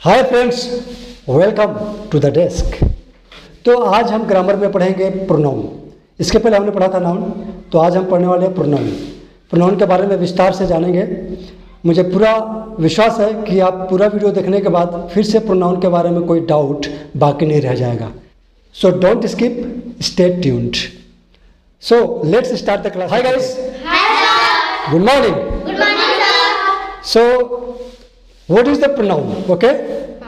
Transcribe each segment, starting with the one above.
Hi friends, welcome to the desk. तो आज हम ग्रामर में पढ़ेंगे प्रोनाउन। इसके पहले हमने पढ़ा था नाउन, तो आज हम पढ़ने वाले हैं प्रोनाउन। प्रोनाउन के बारे में विस्तार से जानेंगे। मुझे पूरा विश्वास है कि आप पूरा वीडियो देखने के बाद फिर से प्रोनाउन के बारे में कोई डाउट बाकी नहीं रह जाएगा। So don't skip, stay tuned. So let's start the class. Hi guys, good morning. Good morning sir. So what is the pronoun? Okay,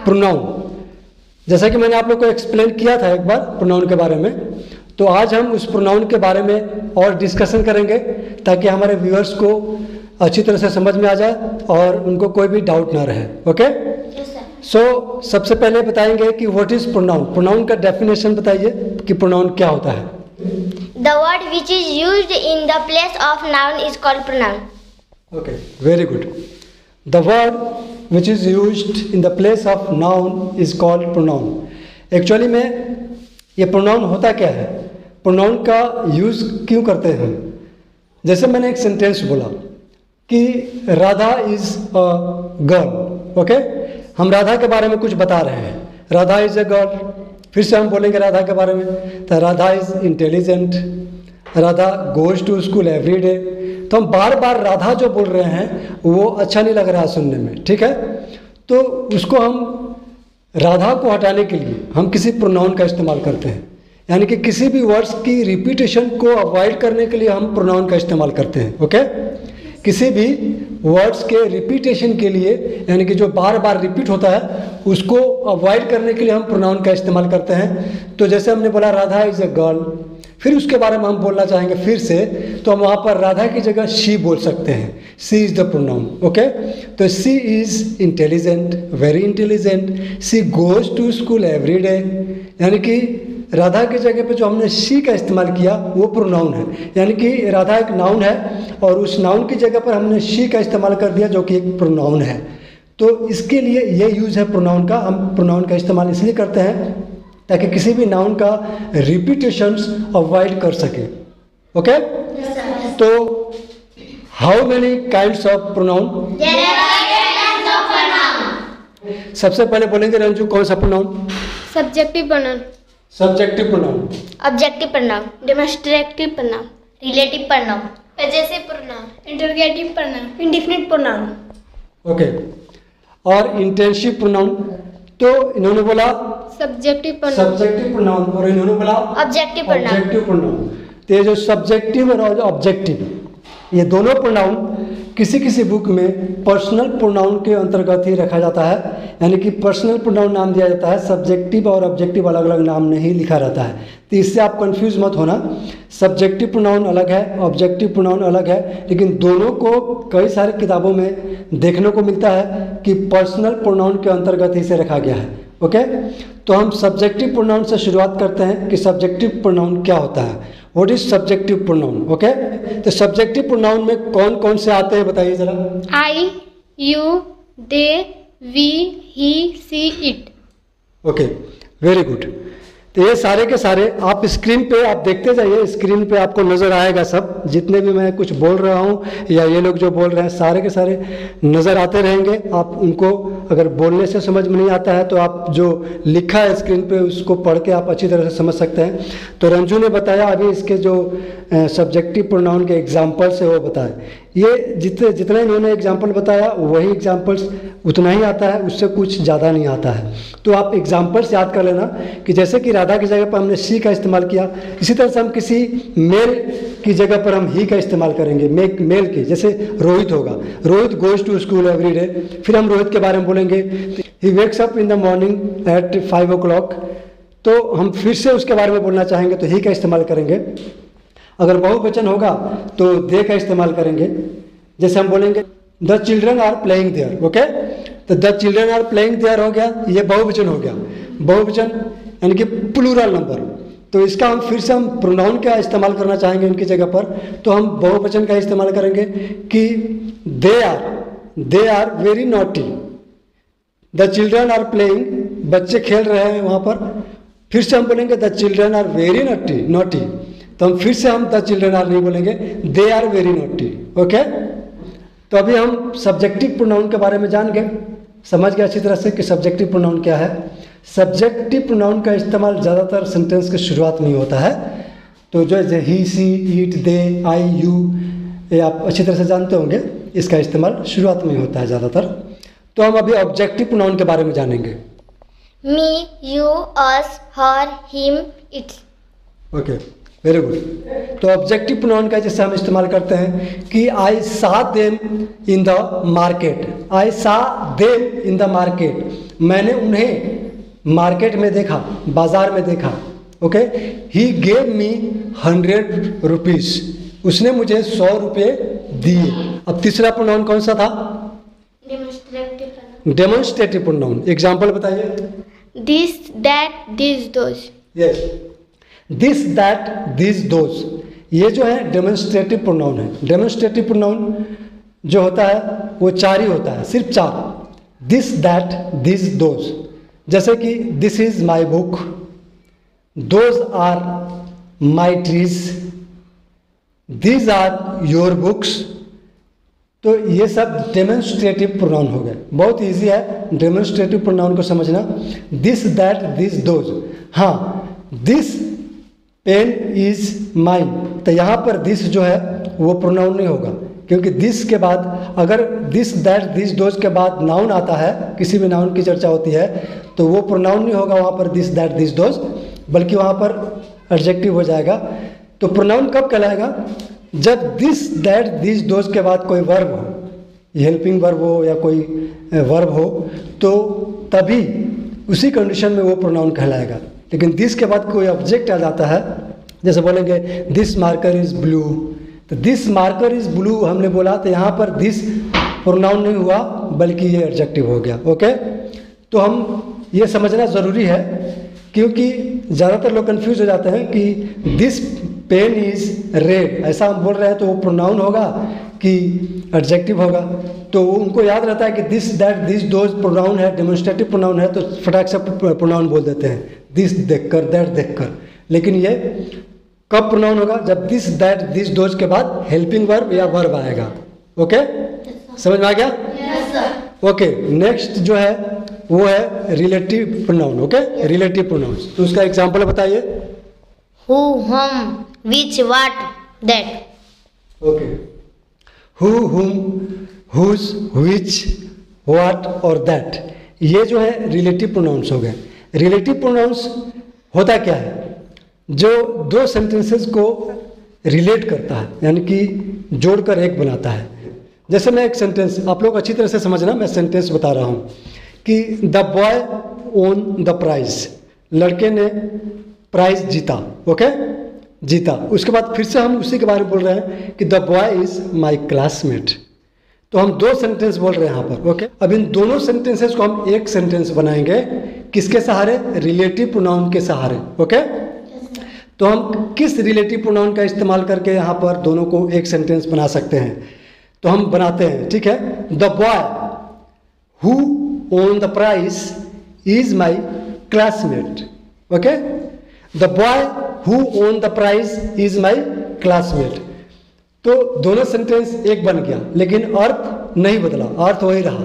pronoun जैसा कि मैंने आप लोग को एक्सप्लेन किया था एक बार प्रोनाउन के बारे में, तो आज हम उस प्रोनाउन के बारे में और डिस्कशन करेंगे ताकि हमारे व्यूअर्स को अच्छी तरह से समझ में आ जाए और उनको कोई भी डाउट ना रहे। ओके, सो सबसे पहले बताएंगे कि व्हाट इज प्रोनाउन। प्रोनाउन का डेफिनेशन बताइए कि प्रोनाउन क्या होता है। The word which is used in the place of noun is called pronoun. Okay, very good. The word which is used in the place of noun is called pronoun. Actually में ये pronoun होता क्या है, pronoun का use क्यों करते हैं। जैसे मैंने एक सेंटेंस बोला कि Radha is a girl. Okay, हम राधा के बारे में कुछ बता रहे हैं। Radha is a girl. फिर से हम बोलेंगे राधा के बारे में, तो Radha is intelligent, Radha goes to school every day. तो हम बार बार राधा जो बोल रहे हैं वो अच्छा नहीं लग रहा है सुनने में, ठीक है। तो उसको हम राधा को हटाने के लिए हम किसी प्रोनाउन का इस्तेमाल करते हैं, यानी कि किसी भी वर्ड्स की रिपीटेशन को अवॉइड करने के लिए हम प्रोनाउन का इस्तेमाल करते हैं। ओके, किसी भी वर्ड्स के रिपीटेशन के लिए, यानी कि जो बार बार रिपीट होता है उसको अवॉइड करने के लिए हम प्रोनाउन का इस्तेमाल करते हैं। तो जैसे हमने बोला राधा इज़ अ गर्ल, फिर उसके बारे में हम बोलना चाहेंगे फिर से, तो हम वहाँ पर राधा की जगह शी बोल सकते हैं। She is the pronoun. Okay, तो she is intelligent, very intelligent. She goes to school every day, यानी कि राधा की जगह पे जो हमने शी का इस्तेमाल किया वो प्रोनाउन है, यानी कि राधा एक नाउन है और उस नाउन की जगह पर हमने शी का इस्तेमाल कर दिया जो कि एक प्रोनाउन है। तो इसके लिए ये यूज़ है प्रोनाउन का। हम प्रोनाउन का इस्तेमाल इसलिए करते हैं ताकि किसी भी नाउन का रिपीटेशंस अवॉइड कर सके। ओके, तो how many kinds of pronoun? सबसे पहले बोलेंगे रंजू, कौन सा pronoun? Subjective pronoun, subjective pronoun, objective pronoun, demonstrative pronoun, relative pronoun, possessive pronoun, interrogative pronoun, indefinite pronoun. Okay, और इंटेंसिव प्रोनाउन। तो इन्होंने बोला सब्जेक्टिव प्रोनाउन, सब्जेक्टिव प्रोनाउन और इन्होंने बोला ऑब्जेक्टिव प्रोनाउन। Objective pronoun. तो ये जो सब्जेक्टिव और ऑब्जेक्टिव, ये दोनों प्रोनाउन किसी किसी बुक में पर्सनल प्रोनाउन के अंतर्गत ही रखा जाता है, यानी कि पर्सनल प्रोनाउन नाम दिया जाता है। सब्जेक्टिव और ऑब्जेक्टिव अलग अलग नाम नहीं लिखा रहता है, तो इससे आप कंफ्यूज मत होना। सब्जेक्टिव प्रोनाउन अलग है, ऑब्जेक्टिव प्रोनाउन अलग है, लेकिन दोनों को कई सारी किताबों में देखने को मिलता है कि पर्सनल प्रोनाउन के अंतर्गत ही इसे रखा गया है। ओके, तो हम सब्जेक्टिव प्रोनाउन से शुरुआत करते हैं कि सब्जेक्टिव प्रोनाउन क्या होता है। What is subjective pronoun? Okay, तो सब्जेक्टिव प्रोनाउन में कौन कौन से आते हैं बताइए जरा। I, you, they, we, he, she, it. Okay, very good. तो ये सारे के सारे आप स्क्रीन पे आप देखते जाइए, स्क्रीन पे आपको नज़र आएगा सब, जितने भी मैं कुछ बोल रहा हूँ या ये लोग जो बोल रहे हैं सारे के सारे नज़र आते रहेंगे। आप उनको अगर बोलने से समझ में नहीं आता है तो आप जो लिखा है स्क्रीन पे उसको पढ़ के आप अच्छी तरह से समझ सकते हैं। तो रंजू ने बताया अभी इसके जो सब्जेक्टिव प्रोनाउन के एग्जाम्पल्स है वो बताए। ये जितना इन्होंने एग्जाम्पल बताया वही एग्जाम्पल्स उतना ही आता है, उससे कुछ ज़्यादा नहीं आता है। तो आप एग्जाम्पल्स याद कर लेना कि जैसे कि राधा की जगह पर हमने शी का इस्तेमाल किया, इसी तरह से हम किसी मेल की जगह पर हम ही का इस्तेमाल करेंगे। मेल की, जैसे रोहित होगा, Rohit goes to school every day. फिर हम रोहित के बारे में बोलेंगे he wakes up in the morning at 5 o'clock। तो हम फिर से उसके बारे में बोलना चाहेंगे तो ही का इस्तेमाल करेंगे। अगर बहुवचन होगा तो दे का इस्तेमाल करेंगे। जैसे हम बोलेंगे the children are playing there. Okay, तो the children are playing there हो गया, ये बहुवचन हो गया। बहुवचन यानी कि प्लूरल नंबर। तो इसका हम फिर से हम प्रोनाउन का इस्तेमाल करना चाहेंगे इनकी जगह पर, तो हम बहुवचन का इस्तेमाल करेंगे कि they are very naughty. The children are playing, बच्चे खेल रहे हैं वहाँ पर। फिर से हम बोलेंगे the children are very naughty, तो हम फिर से हम द चिल्ड्रन आर नहीं बोलेंगे, they are very naughty. Okay, तो अभी हम सब्जेक्टिव प्रोनाउन के बारे में जान गए। समझ गए अच्छी तरह से कि सब्जेक्टिव प्रोनाउन क्या है। सब्जेक्टिव प्रोनाउन का इस्तेमाल ज़्यादातर सेंटेंस के शुरुआत में ही होता है। तो जो ही, she, it, they, I, you, ये आप अच्छी तरह से जानते होंगे, इसका इस्तेमाल शुरुआत में ही होता है ज़्यादातर। तो हम अभी ऑब्जेक्टिव प्रोनाउन के बारे में जानेंगे। Me, you, us, her, him, it. Okay, very good. तो ऑब्जेक्टिव प्रोनाउन का जैसे हम इस्तेमाल करते हैं कि आई सा देम इन द मार्केट। आई सा देम इन द मार्केट, मैंने उन्हें मार्केट में देखा, बाजार में देखा। Okay, he gave me 100 rupees, उसने मुझे 100 रुपये दिए। अब तीसरा प्रोनाउन कौन सा था? Demonstrative pronoun. एग्जाम्पल बताइए। This, that, these, those. Yes, this, that, this, those, ये जो है डेमोन्स्ट्रेटिव प्रोनाउन है। डेमोन्स्ट्रेटिव प्रोनाउन जो होता है वो 4 ही होता है, सिर्फ 4। This, that, this, those. जैसे कि this is my book, those are my trees, these are your books. तो ये सब डेमोन्स्ट्रेटिव प्रोनाउन हो गए। बहुत इजी है डेमोन्स्ट्रेटिव प्रोनाउन को समझना। This, that, this, those. हाँ, दिस पेन इज माइन, तो यहाँ पर दिस जो है वो प्रोनाउन नहीं होगा, क्योंकि दिस के बाद अगर दिस, दैट, दिस, दोज के बाद नाउन आता है, किसी भी नाउन की चर्चा होती है, तो वो प्रोनाउन नहीं होगा वहाँ पर दिस, दैट, दिस, दोज, बल्कि वहाँ पर एडजेक्टिव हो जाएगा। तो प्रोनाउन कब कहलाएगा? जब दिस, दैट, दिस, दोज के बाद कोई वर्ब हो, हेल्पिंग वर्ब हो या कोई वर्ब हो, तो तभी उसी कंडीशन में वो प्रोनाउन कहलाएगा। लेकिन दिस के बाद कोई ऑब्जेक्ट आ जाता है, जैसे बोलेंगे दिस मार्कर इज़ ब्लू, तो दिस मार्कर इज़ ब्लू हमने बोला, तो यहाँ पर दिस प्रोनाउन नहीं हुआ बल्कि ये एडजेक्टिव हो गया। ओके, तो हम ये समझना ज़रूरी है, क्योंकि ज़्यादातर लोग कंफ्यूज हो जाते हैं कि दिस पेन इज़ रेड, ऐसा हम बोल रहे हैं तो वो प्रोनाउन होगा कि एडजेक्टिव होगा। तो उनको याद रहता है कि this, that, this, those pronoun है, डेमोन्स्ट्रेटिव प्रोनाउन है, तो फटाक से प्रोनाउन बोल देते हैं, दिस देखकर, दैट देखकर। लेकिन ये कब प्रोनाउन होगा? जब दिस, दैट, दिस, दोज के बाद हेल्पिंग वर्ब या वर्ब आएगा। ओके, समझ में आ गया? ओके, नेक्स्ट जो है वो है relative pronoun. Okay, relative pronouns, तो उसका एग्जांपल बताइए। Who, whom, which, what, that. Okay, who, हुम, हुज, व्हिच, व्हाट और दैट, ये जो है रिलेटिव प्रोनाउंस हो गए। रिलेटिव प्रोनाउंस होता क्या है? जो दो सेंटेंसेस को रिलेट करता है, यानी कि जोड़कर एक बनाता है। जैसे मैं एक सेंटेंस, आप लोग अच्छी तरह से समझना, मैं सेंटेंस बता रहा हूँ कि the boy won the prize, लड़के ने प्राइज जीता। ओके, जीता। उसके बाद फिर से हम उसी के बारे में बोल रहे हैं कि the boy is my classmate. तो हम 2 सेंटेंस बोल रहे हैं यहाँ पर। ओके, अब इन दोनों सेंटेंसेस को हम एक सेंटेंस बनाएंगे, किसके सहारे? रिलेटिव प्रोनाउन के सहारे। ओके, तो हम किस रिलेटिव प्रोनाउन का इस्तेमाल करके यहाँ पर दोनों को एक सेंटेंस बना सकते हैं? तो हम बनाते हैं, ठीक है। The boy who won the prize is my classmate. Okay, the boy who won the prize is my classmate. तो दोनों सेंटेंस एक बन गया, लेकिन अर्थ नहीं बदला, अर्थ वही रहा।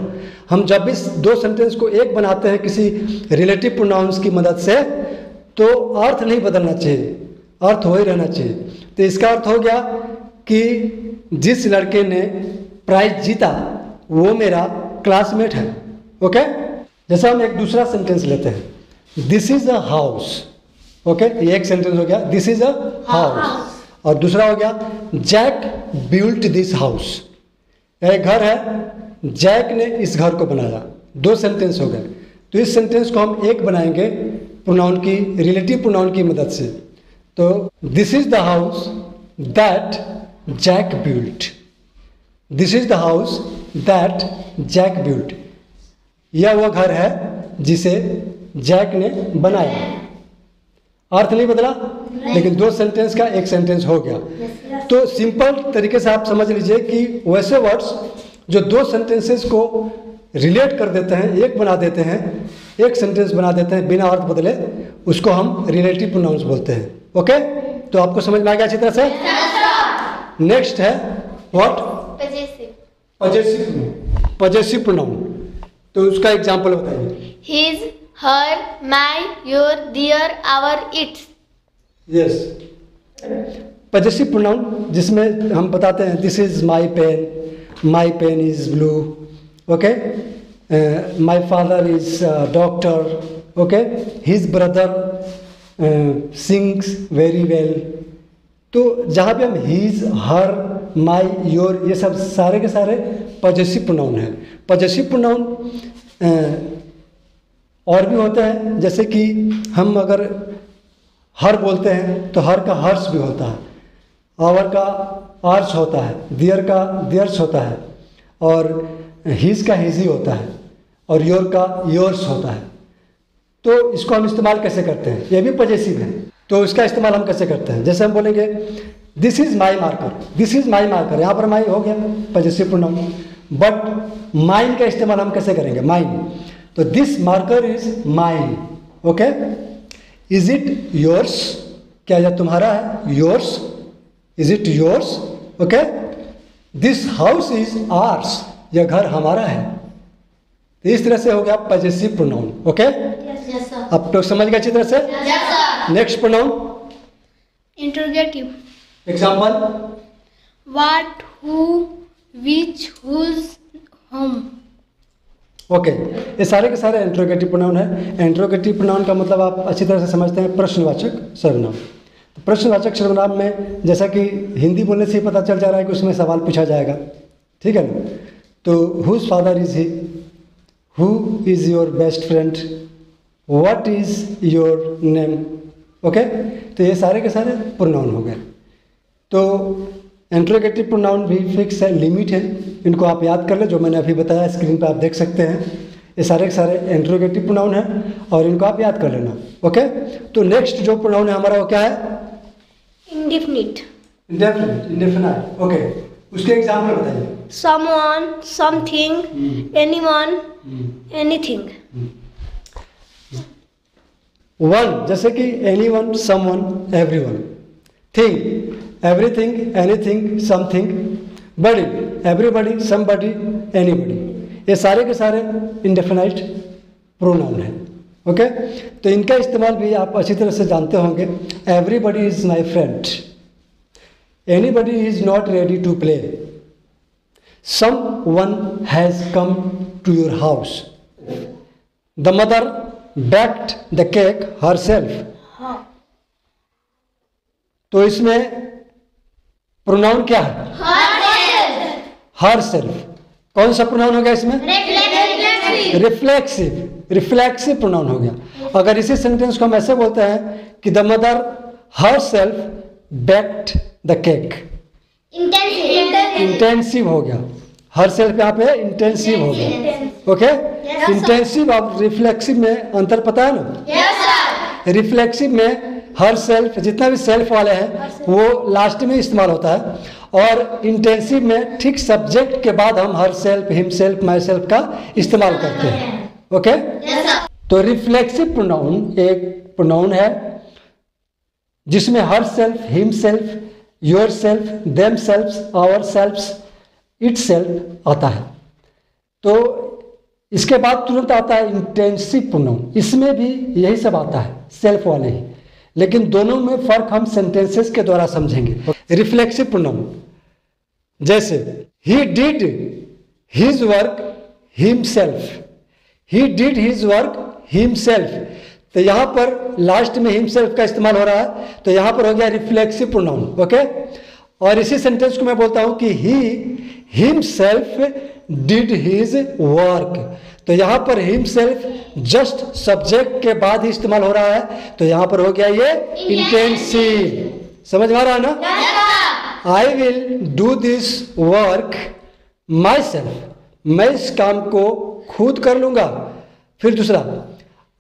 हम जब इस 2 सेंटेंस को एक बनाते हैं किसी रिलेटिव प्रोनाउंस की मदद से, तो अर्थ नहीं बदलना चाहिए, अर्थ वही रहना चाहिए। तो इसका अर्थ हो गया कि जिस लड़के ने प्राइज जीता वो मेरा क्लासमेट है। ओके, जैसा हम एक दूसरा सेंटेंस लेते हैं, this is a house. Okay, ये एक सेंटेंस हो गया, दिस इज अ हाउस। और दूसरा हो गया, जैक बिल्ट दिस हाउस। एक घर है, जैक ने इस घर को बनाया। 2 सेंटेंस हो गए। तो इस सेंटेंस को हम एक बनाएंगे प्रोनाउन की, रिलेटिव प्रोनाउन की मदद से। तो this is the house that Jack built. This is the house that Jack built. यह वो घर है जिसे जैक ने बनाया। अर्थ नहीं बदला, लेकिन 2 सेंटेंस का एक सेंटेंस हो गया। तो सिंपल तरीके से आप समझ लीजिए कि वैसे वर्ड्स जो 2 सेंटेंसेस को रिलेट कर देते हैं, एक बना देते हैं, एक सेंटेंस बना देते हैं बिना अर्थ बदले, उसको हम रिलेटिव प्रोनाउंस बोलते हैं। ओके, तो आपको समझ में आ गया अच्छी तरह से? नेक्स्ट है व्हाट? Possessive pronoun. तो उसका एग्जाम्पल बताइए। His, her, my, your, their, our, its. Yes, possessive pronoun जिसमें हम बताते हैं this is my pen is blue, okay, my father is doctor, okay, his brother sings very well. तो जहाँ पे हम हीज, हर, माई, योर, ये सब सारे के सारे पजेसिव प्रोनाउन हैं। पजेसिव प्रोनाउन और भी होते हैं, जैसे कि हम अगर हर बोलते हैं तो हर का हर्ष भी होता है, आवर का आर्च होता है, दियर का दियर्स होता है, और हिज का हिजी होता है, और योर का योर्स होता है। तो इसको हम इस्तेमाल कैसे करते हैं, ये भी पजेसिव है। तो इसका इस्तेमाल हम कैसे करते हैं, जैसे हम बोलेंगे this is my marker, this is my marker, यहाँ पर माई हो गया पजेसिव प्रोनाउन। बट माइन का इस्तेमाल हम कैसे करेंगे, माइन, तो this marker is mine, okay. Is it yours, क्या यह तुम्हारा है, yours, is it yours, okay. This house is hours, यह घर हमारा है। तो इस तरह से हो गया पजेसिव प्रोनाउन, ओके। अब तो समझ गए अच्छी तरह से। Next pronoun, Interrogative. Example, What, who, which, whose, whom. Okay. ये सारे के सारे इंट्रोगेटिव प्रोनाउन है। इंट्रोगेटिव प्रोनाउन का मतलब आप अच्छी तरह से समझते हैं, प्रश्नवाचक सर्वनाम। तो प्रश्नवाचक सर्वनाम में जैसा कि हिंदी बोलने से ही पता चल जा रहा है कि उसमें सवाल पूछा जाएगा, ठीक है ना। तो whose father is he, who is your best friend, what is your name, okay. तो ये सारे के सारे प्रोनाउन हो गए। तो इंट्रोगेटिव प्रोनाउन भी फिक्स है, लिमिट है, इनको आप याद कर लें, जो मैंने अभी बताया स्क्रीन पर आप देख सकते हैं। ये सारे के सारे इंट्रोगेटिव प्रोनाउन हैं और इनको आप याद कर लेना, ओके। तो नेक्स्ट जो प्रोनाउन है हमारा वो क्या है, Indefinite. Indefinite, indefinite, okay. उसके एग्जाम्पल बताइए। Someone, something, anyone, anything. One, जैसे कि anyone, someone, everyone. Thing, everything, anything, something. Body, everybody, somebody, anybody. ये सारे के सारे इंडेफिनाइट प्रोनाउन हैं, ओके। तो इनका इस्तेमाल भी आप अच्छी तरह से जानते होंगे। Everybody is my friend, anybody is not ready to play, someone has come to your house, the mother baked the cake herself। तो इसमें प्रोनाउन क्या है, हर सेल्फ। कौन सा प्रोनाउन हो गया इसमें, रिफ्लेक्सिव, रिफ्लेक्सिव प्रोनाउन हो गया। अगर इसी सेंटेंस को हम ऐसे बोलते हैं कि the mother her self baked the cake, intensive हो गया। हर सेल्फ यहाँ पे इंटेंसिव हो गया, ओके। इंटेंसिव और रिफ्लेक्सिव में अंतर पता है ना। yes, रिफ्लेक्सिव में हर सेल्फ, जितना भी सेल्फ वाले हैं वो लास्ट में इस्तेमाल होता है, और इंटेंसिव में ठीक सब्जेक्ट के बाद हम her self, him self, my self का इस्तेमाल करते हैं, ओके। तो रिफ्लेक्सिव प्रोनाउन एक प्रोनाउन है जिसमें herself, himself, yourself, themself, ourself, itself आता है। तो इसके बाद तुरंत आता है इंटेंसिव प्रोनाउन, इसमें भी यही सब आता है, सेल्फ वाले ही, लेकिन दोनों में फर्क हम सेंटेंसेस के द्वारा समझेंगे। रिफ्लेक्सिव प्रोनाउन जैसे he did his work himself, he did his work himself. तो यहाँ पर लास्ट में हिमसेल्फ का इस्तेमाल हो रहा है, तो यहाँ पर हो गया रिफ्लेक्सिव प्रोनाउन, ओके। और इसी सेंटेंस को मैं बोलता हूँ कि he himself did his work, तो यहाँ पर हिमसेल्फ जस्ट सब्जेक्ट के बाद ही इस्तेमाल हो रहा है, तो यहाँ पर हो गया ये इंटेंसिव। समझ में आ रहा है ना। I will do this work myself, मैं इस काम को खुद कर लूंगा। फिर दूसरा,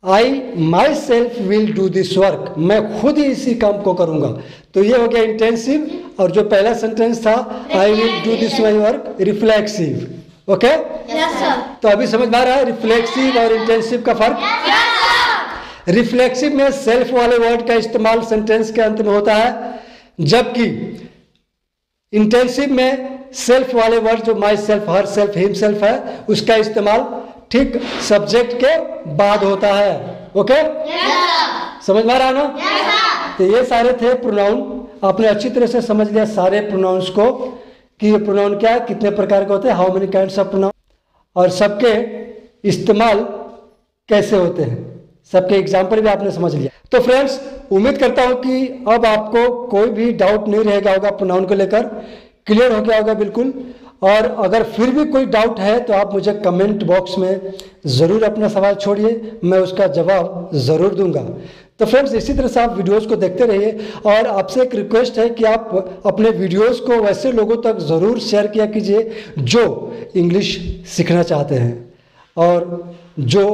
I myself will do this work, मैं खुद ही इसी काम को करूंगा। तो ये हो गया इंटेंसिव, और जो पहला सेंटेंस था आई will do this my work, reflexive, okay. तो अभी समझ में आ रहा है रिफ्लेक्सिव और इंटेंसिव का फर्क। रिफ्लेक्सिव में सेल्फ वाले वर्ड का इस्तेमाल सेंटेंस के अंत में होता है, जबकि इंटेंसिव में सेल्फ वाले वर्ड जो my self, her self, him self है, उसका इस्तेमाल ठीक सब्जेक्ट के बाद होता है। ओके, समझ में आ रहा है ना? तो ये सारे थे प्रोनाउन। आपने अच्छी तरह से समझ लिया सारे प्रोनाउंस को कि ये प्रोनाउन क्या है, कितने प्रकार के होते हैं, how many kinds of pronoun, और सबके इस्तेमाल कैसे होते हैं, सबके एग्जाम्पल भी आपने समझ लिया। तो फ्रेंड्स, उम्मीद करता हूँ कि अब आपको कोई भी डाउट नहीं रह गया होगा प्रोनाउन को लेकर, क्लियर हो गया होगा बिल्कुल। और अगर फिर भी कोई डाउट है तो आप मुझे कमेंट बॉक्स में ज़रूर अपना सवाल छोड़िए, मैं उसका जवाब ज़रूर दूंगा। तो फ्रेंड्स, इसी तरह से आप वीडियोस को देखते रहिए, और आपसे एक रिक्वेस्ट है कि आप अपने वीडियोस को वैसे लोगों तक ज़रूर शेयर किया कीजिए जो इंग्लिश सीखना चाहते हैं और जो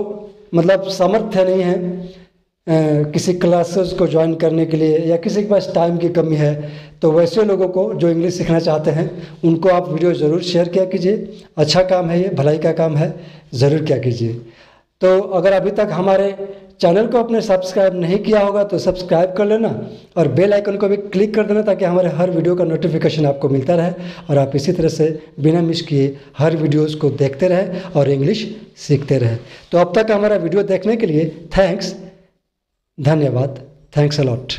मतलब सामर्थ्य नहीं है किसी क्लासेस को ज्वाइन करने के लिए, या किसी के पास टाइम की कमी है, तो वैसे लोगों को जो इंग्लिश सीखना चाहते हैं उनको आप वीडियो ज़रूर शेयर किया कीजिए। अच्छा काम है, ये भलाई का काम है, ज़रूर किया कीजिए। तो अगर अभी तक हमारे चैनल को आपने सब्सक्राइब नहीं किया होगा तो सब्सक्राइब कर लेना, और बेल आइकन को भी क्लिक कर देना, ताकि हमारे हर वीडियो का नोटिफिकेशन आपको मिलता रहे और आप इसी तरह से बिना मिस किए हर वीडियोस को देखते रहे और इंग्लिश सीखते रहे। तो अब तक हमारा वीडियो देखने के लिए थैंक्स, धन्यवाद, थैंक्स अ लॉट।